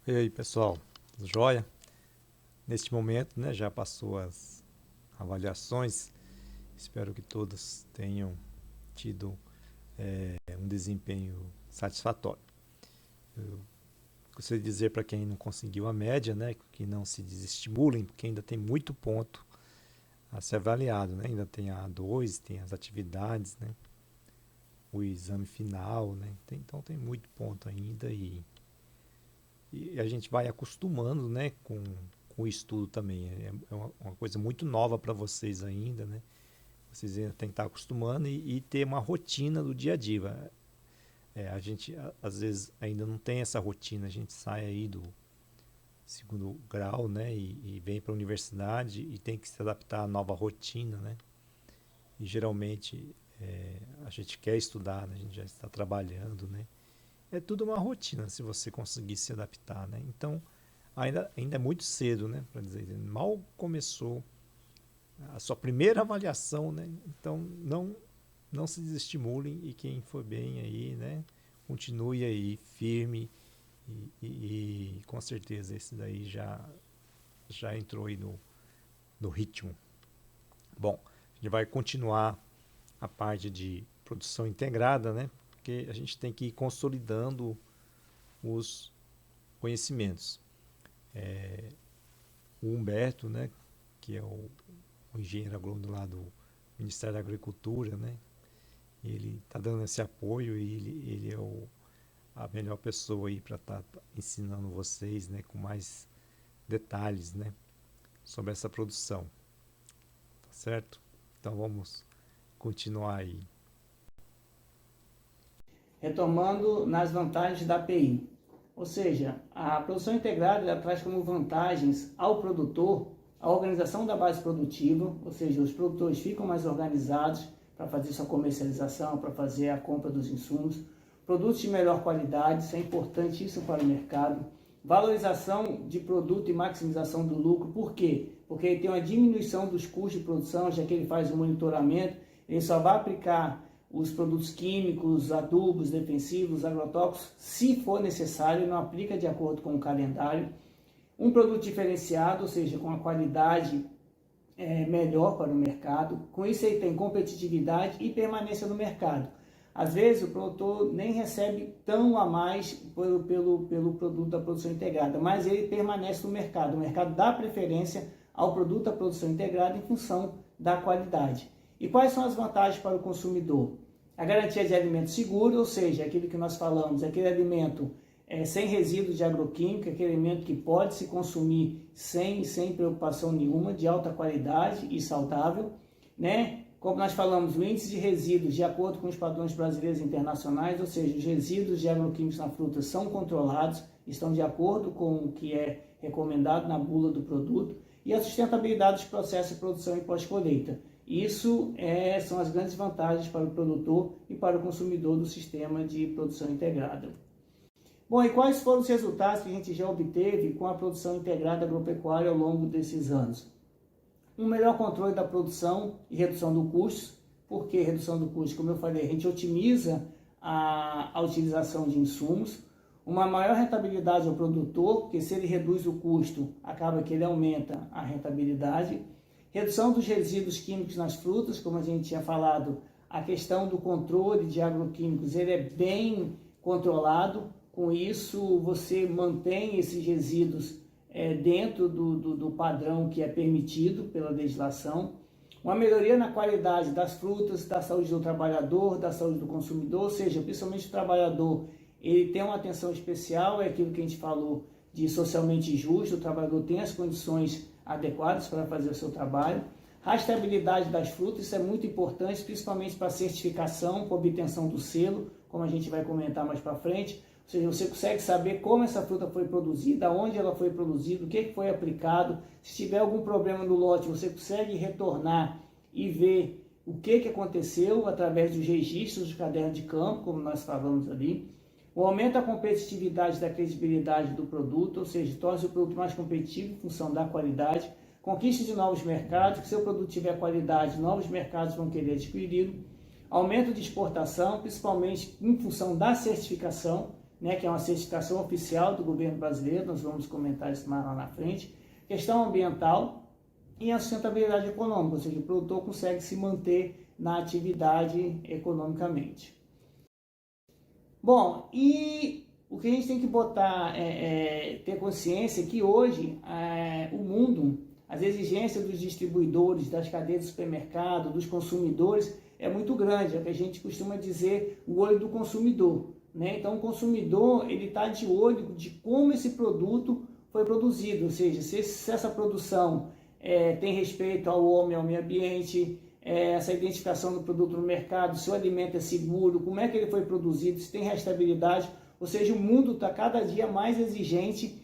E aí, pessoal, joia? Neste momento, né, já passou as avaliações. Espero que todos tenham tido um desempenho satisfatório. Eu gostaria de dizer para quem não conseguiu a média, né, que não se desestimulem, porque ainda tem muito ponto a ser avaliado, né? Ainda tem a A2, tem as atividades, né, o exame final, né? Então tem muito ponto ainda e a gente vai acostumando, né, com o estudo também. É uma coisa muito nova para vocês ainda, né? Vocês ainda têm que estar acostumando e ter uma rotina do dia a dia. A gente às vezes ainda não tem essa rotina, a gente sai aí do segundo grau, né, e vem para a universidade e tem que se adaptar à nova rotina, né? E geralmente a gente quer estudar, né? A gente já está trabalhando, né? É tudo uma rotina se você conseguir se adaptar, né? Então, ainda é muito cedo, né? Para dizer, mal começou a sua primeira avaliação, né? Então, não se desestimulem e quem for bem aí, né? Continue aí firme e com certeza esse daí já entrou aí no ritmo. Bom, a gente vai continuar a parte de produção integrada, né? Porque a gente tem que ir consolidando os conhecimentos. O Humberto, né, que é o engenheiro agrônomo lá do Ministério da Agricultura, né, ele está dando esse apoio e ele é a melhor pessoa aí para estar ensinando vocês, né, com mais detalhes, né, sobre essa produção, tá certo? Então vamos continuar aí. Retomando nas vantagens da API. Ou seja, a produção integrada ela traz como vantagens ao produtor a organização da base produtiva, ou seja, os produtores ficam mais organizados para fazer sua comercialização, para fazer a compra dos insumos, produtos de melhor qualidade, isso é importantíssimo para o mercado, valorização de produto e maximização do lucro, por quê? Porque ele tem uma diminuição dos custos de produção, já que ele faz o monitoramento, ele só vai aplicar os produtos químicos, adubos, defensivos, agrotóxicos, se for necessário, não aplica de acordo com o calendário. Um produto diferenciado, ou seja, com a qualidade melhor para o mercado. Com isso ele tem competitividade e permanência no mercado. Às vezes o produtor nem recebe tão a mais pelo produto da produção integrada, mas ele permanece no mercado. O mercado dá preferência ao produto da produção integrada em função da qualidade. E quais são as vantagens para o consumidor? A garantia de alimento seguro, ou seja, aquilo que nós falamos, aquele alimento sem resíduos de agroquímica, aquele alimento que pode se consumir sem preocupação nenhuma, de alta qualidade e saudável, né? Como nós falamos, o índice de resíduos, de acordo com os padrões brasileiros e internacionais, ou seja, os resíduos de agroquímicos na fruta são controlados, estão de acordo com o que é recomendado na bula do produto, e a sustentabilidade dos processos de produção e pós-colheita. Isso são as grandes vantagens para o produtor e para o consumidor do sistema de produção integrada. Bom, e quais foram os resultados que a gente já obteve com a produção integrada agropecuária ao longo desses anos? Um melhor controle da produção e redução do custo. Por que redução do custo? Como eu falei, a gente otimiza a utilização de insumos, uma maior rentabilidade ao produtor, porque se ele reduz o custo, acaba que ele aumenta a rentabilidade. Redução dos resíduos químicos nas frutas, como a gente tinha falado, a questão do controle de agroquímicos, ele é bem controlado, com isso você mantém esses resíduos dentro do padrão que é permitido pela legislação. Uma melhoria na qualidade das frutas, da saúde do trabalhador, da saúde do consumidor, ou seja, principalmente o trabalhador, ele tem uma atenção especial, é aquilo que a gente falou de socialmente justo, o trabalhador tem as condições adequadas para fazer o seu trabalho. Rastreabilidade das frutas, isso é muito importante, principalmente para a certificação, com obtenção do selo, como a gente vai comentar mais para frente. Ou seja, você consegue saber como essa fruta foi produzida, onde ela foi produzida, o que foi aplicado. Se tiver algum problema no lote, você consegue retornar e ver o que aconteceu através dos registros do caderno de campo, como nós falamos ali. O aumento da competitividade da credibilidade do produto, ou seja, torna o produto mais competitivo em função da qualidade. Conquista de novos mercados, que se o produto tiver qualidade, novos mercados vão querer adquiri-lo. Aumento de exportação, principalmente em função da certificação, né, que é uma certificação oficial do governo brasileiro, nós vamos comentar isso mais lá na frente. Questão ambiental e a sustentabilidade econômica, ou seja, o produtor consegue se manter na atividade economicamente. Bom, e o que a gente tem que botar, ter consciência é que hoje o mundo, as exigências dos distribuidores, das cadeias de supermercado, dos consumidores, é muito grande, é o que a gente costuma dizer, o olho do consumidor, né? Então, o consumidor, ele está de olho de como esse produto foi produzido, ou seja, se essa produção tem respeito ao homem, ao meio ambiente, essa identificação do produto no mercado, se o alimento é seguro, como é que ele foi produzido, se tem rastreabilidade, ou seja, o mundo está cada dia mais exigente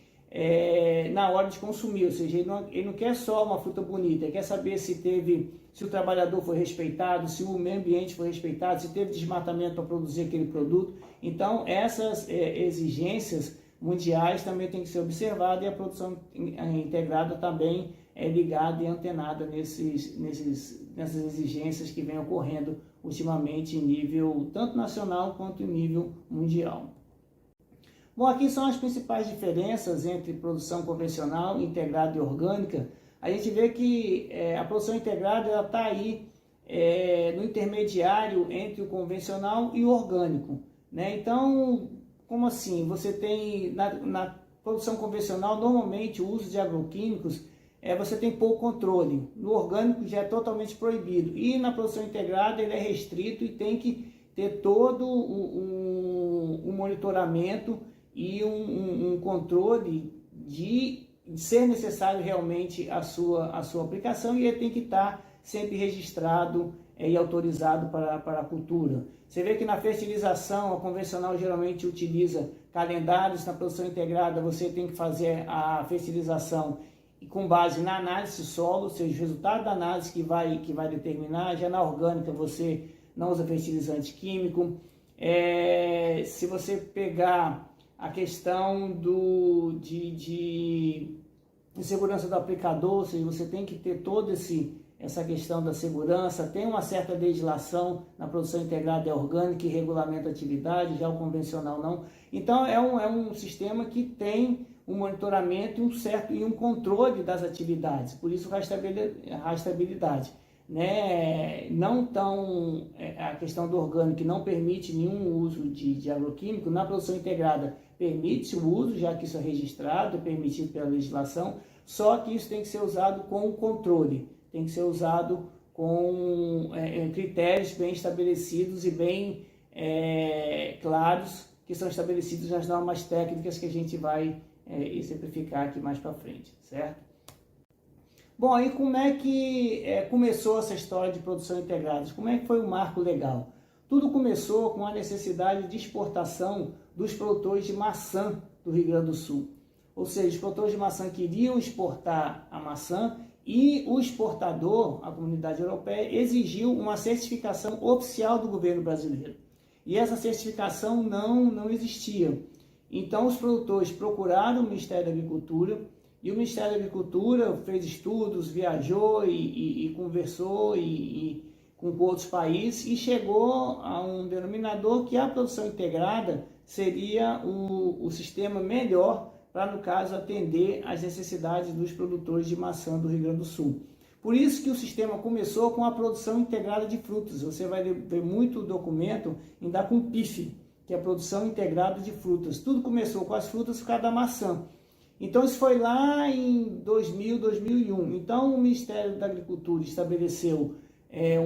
na hora de consumir, ou seja, ele não quer só uma fruta bonita, ele quer saber se o trabalhador foi respeitado, se o meio ambiente foi respeitado, se teve desmatamento para produzir aquele produto. Então, essas exigências mundiais também têm que ser observadas e a produção integrada também é ligada e antenada nessas exigências que vêm ocorrendo ultimamente em nível tanto nacional quanto em nível mundial. Bom, aqui são as principais diferenças entre produção convencional, integrada e orgânica. A gente vê que a produção integrada está aí no intermediário entre o convencional e o orgânico, né? Então, como assim? Você tem na produção convencional, normalmente o uso de agroquímicos, você tem pouco controle. No orgânico já é totalmente proibido. E na produção integrada ele é restrito e tem que ter todo um monitoramento e um controle de ser necessário realmente a sua aplicação, e ele tem que estar sempre registrado e autorizado para a cultura. Você vê que na fertilização, a convencional geralmente utiliza calendários, na produção integrada você tem que fazer a fertilização com base na análise do solo, ou seja, o resultado da análise que vai determinar. Já na orgânica você não usa fertilizante químico. Se você pegar a questão de segurança do aplicador, ou seja, você tem que ter toda essa questão da segurança. Tem uma certa legislação na produção integrada orgânica que regulamenta a atividade, já o convencional não. Então é um sistema que tem um monitoramento e um controle das atividades, por isso rastreabilidade, né? Não tão a questão do orgânico, que não permite nenhum uso de agroquímico. Na produção integrada permite o uso, já que isso é registrado, é permitido pela legislação, só que isso tem que ser usado com controle, tem que ser usado com critérios bem estabelecidos e bem claros, que são estabelecidos nas normas técnicas que a gente vai exemplificar aqui mais para frente, certo? Bom, aí como é que começou essa história de produção integrada? Como é que foi o marco legal? Tudo começou com a necessidade de exportação dos produtores de maçã do Rio Grande do Sul. Ou seja, os produtores de maçã queriam exportar a maçã e o exportador, a comunidade europeia, exigiu uma certificação oficial do governo brasileiro. E essa certificação não existia. Então, os produtores procuraram o Ministério da Agricultura, e o Ministério da Agricultura fez estudos, viajou e conversou com outros países e chegou a um denominador que a produção integrada seria o sistema melhor para, no caso, atender às necessidades dos produtores de maçã do Rio Grande do Sul. Por isso que o sistema começou com a produção integrada de frutas. Você vai ver muito documento ainda com PIF, que é a produção integrada de frutas. Tudo começou com as frutas por causa da maçã. Então, isso foi lá em 2000, 2001. Então, o Ministério da Agricultura estabeleceu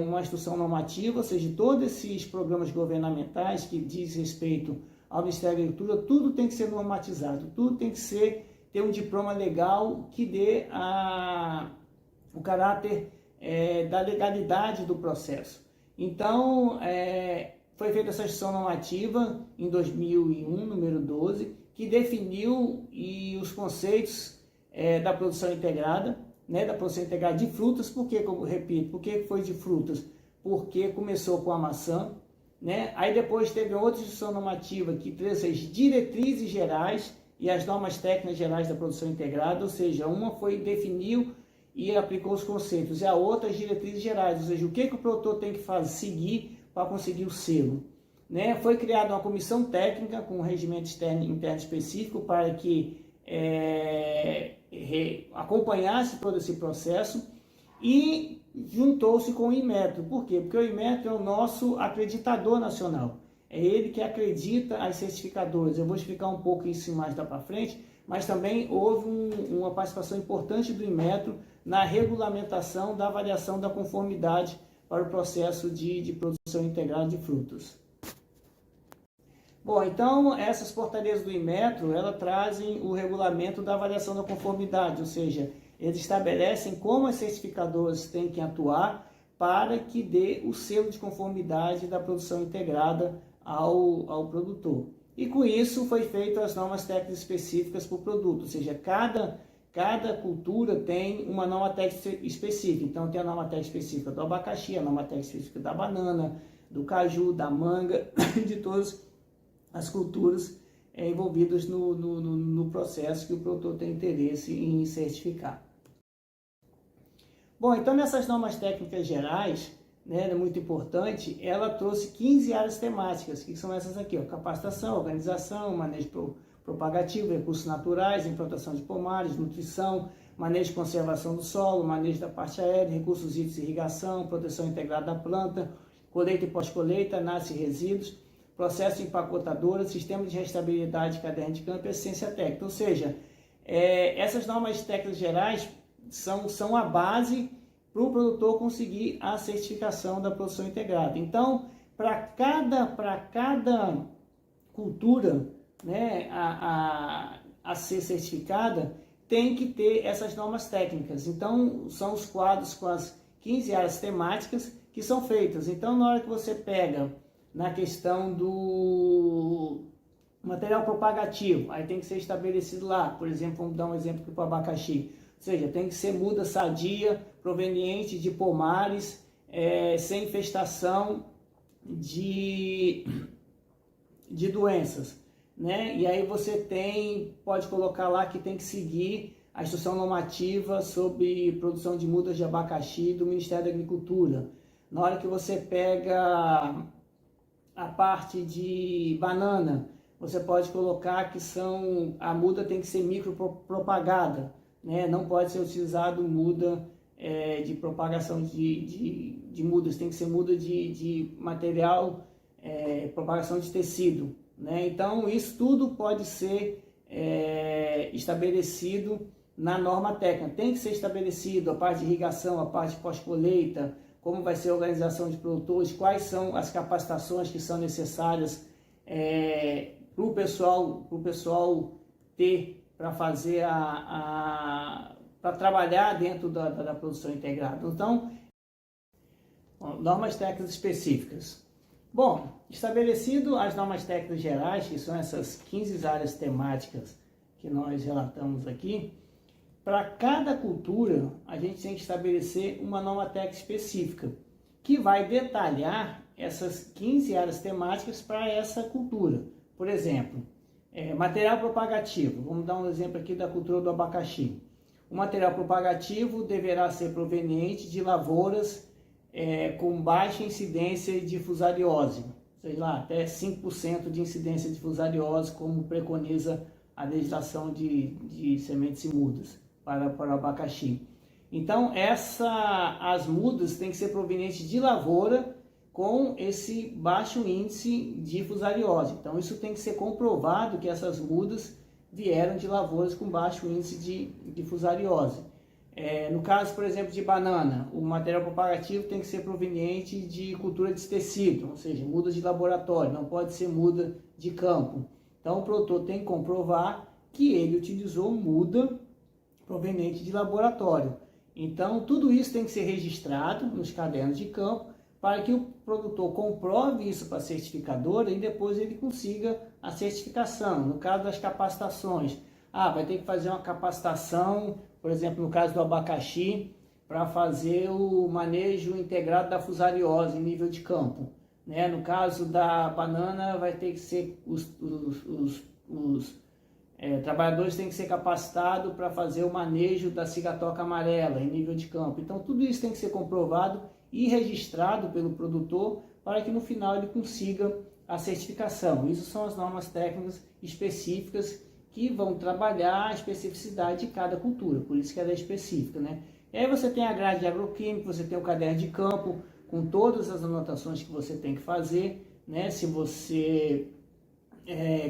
uma instrução normativa, ou seja, todos esses programas governamentais que diz respeito ao Ministério da Agricultura, tudo tem que ser normatizado, tudo tem que ter um diploma legal que dê o caráter da legalidade do processo. Então, foi feita essa instrução normativa em 2001, número 12, que definiu os conceitos da produção integrada, né, da produção integrada de frutas. Por que, como repito, por que foi de frutas? Porque começou com a maçã, né? Aí depois teve outra instrução normativa que trouxe as diretrizes gerais e as normas técnicas gerais da produção integrada, ou seja, uma definiu e aplicou os conceitos, e a outra as diretrizes gerais, ou seja, o que o produtor tem que seguir para conseguir o selo. né, foi criada uma comissão técnica com um regimento interno específico para que acompanhasse todo esse processo, e juntou-se com o Inmetro. Por quê? Porque o Inmetro é o nosso acreditador nacional. É ele que acredita as certificadoras. Eu vou explicar um pouco isso mais para frente, mas também houve uma participação importante do Inmetro na regulamentação da avaliação da conformidade para o processo de produção integrada de frutos. Bom, então essas portarias do Inmetro, elas trazem o regulamento da avaliação da conformidade, ou seja, eles estabelecem como as certificadoras têm que atuar para que dê o selo de conformidade da produção integrada ao produtor. E com isso foi feito as normas técnicas específicas para o produto, ou seja, cada cultura tem uma norma técnica específica. Então tem a norma técnica específica do abacaxi, a norma técnica específica da banana, do caju, da manga, de todas as culturas envolvidas no processo que o produtor tem interesse em certificar. Bom, então nessas normas técnicas gerais, né, muito importante, ela trouxe 15 áreas temáticas, que são essas aqui, ó: capacitação, organização, manejo propagativo, recursos naturais, implantação de pomares, nutrição, manejo de conservação do solo, manejo da parte aérea, recursos hídricos e irrigação, proteção integrada da planta, colheita e pós-colheita, análise de resíduos, processo de empacotadora, sistema de restabilidade de cadeia de campo e assistência técnica. Ou seja, essas normas técnicas gerais são a base para o produtor conseguir a certificação da produção integrada. Então, para cada cultura, né, a ser certificada, tem que ter essas normas técnicas. Então, são os quadros com as 15 áreas temáticas que são feitas. Então, na hora que você pega na questão do material propagativo, aí tem que ser estabelecido lá, por exemplo, vamos dar um exemplo aqui para o abacaxi, ou seja, tem que ser muda sadia, proveniente de pomares, sem infestação de doenças, né? E aí você pode colocar lá que tem que seguir a instrução normativa sobre produção de mudas de abacaxi do Ministério da Agricultura. Na hora que você pega a parte de banana, você pode colocar que a muda tem que ser micropropagada, né? Não pode ser utilizado muda de propagação de mudas, tem que ser muda de material, propagação de tecido, né? Então isso tudo pode ser estabelecido na norma técnica. Tem que ser estabelecido a parte de irrigação, a parte de pós-colheita, como vai ser a organização de produtores, quais são as capacitações que são necessárias para o pessoal ter para fazer para trabalhar dentro da produção integrada. Então, normas técnicas específicas. Bom, estabelecido as normas técnicas gerais, que são essas 15 áreas temáticas que nós relatamos aqui, para cada cultura, a gente tem que estabelecer uma norma técnica específica, que vai detalhar essas 15 áreas temáticas para essa cultura. Por exemplo, material propagativo. Vamos dar um exemplo aqui da cultura do abacaxi. O material propagativo deverá ser proveniente de lavouras com baixa incidência de fusariose, sei lá, até 5% de incidência de fusariose, como preconiza a legislação de sementes e mudas para o abacaxi. Então, as mudas têm que ser provenientes de lavoura com esse baixo índice de fusariose. Então, isso tem que ser comprovado que essas mudas vieram de lavouras com baixo índice de fusariose. No caso, por exemplo, de banana, o material propagativo tem que ser proveniente de cultura de tecido, ou seja, muda de laboratório, não pode ser muda de campo. Então, o produtor tem que comprovar que ele utilizou muda proveniente de laboratório. Então, tudo isso tem que ser registrado nos cadernos de campo para que o produtor comprove isso para a certificadora e depois ele consiga a certificação. No caso das capacitações, vai ter que fazer uma capacitação, por exemplo, no caso do abacaxi, para fazer o manejo integrado da fusariose em nível de campo, né? No caso da banana, vai ter que ser os trabalhadores têm que ser capacitados para fazer o manejo da cigatoca amarela em nível de campo. Então, tudo isso tem que ser comprovado e registrado pelo produtor para que no final ele consiga a certificação. Isso são as normas técnicas específicas que vão trabalhar a especificidade de cada cultura, por isso que ela é específica, né? E aí você tem a grade de agroquímica, você tem o caderno de campo, com todas as anotações que você tem que fazer, né? Se você,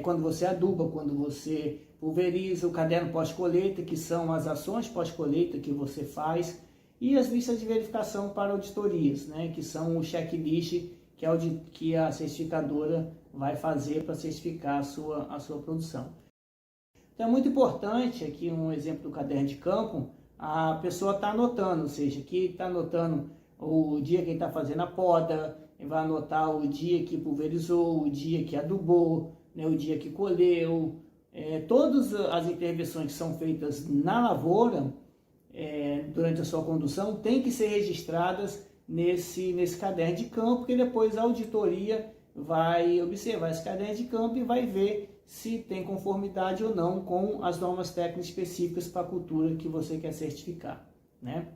quando você aduba, quando você pulveriza, o caderno pós-colheita, que são as ações pós-colheita que você faz, e as listas de verificação para auditorias, né? Que são o checklist que a certificadora vai fazer para certificar a sua produção. Então é muito importante, aqui um exemplo do caderno de campo, a pessoa está anotando, ou seja, aqui está anotando o dia que ele está fazendo a poda, ele vai anotar o dia que pulverizou, o dia que adubou, né, o dia que colheu, todas as intervenções que são feitas na lavoura, durante a sua condução, tem que ser registradas nesse caderno de campo, que depois a auditoria vai observar esse caderno de campo e vai ver se tem conformidade ou não com as normas técnicas específicas para a cultura que você quer certificar, né?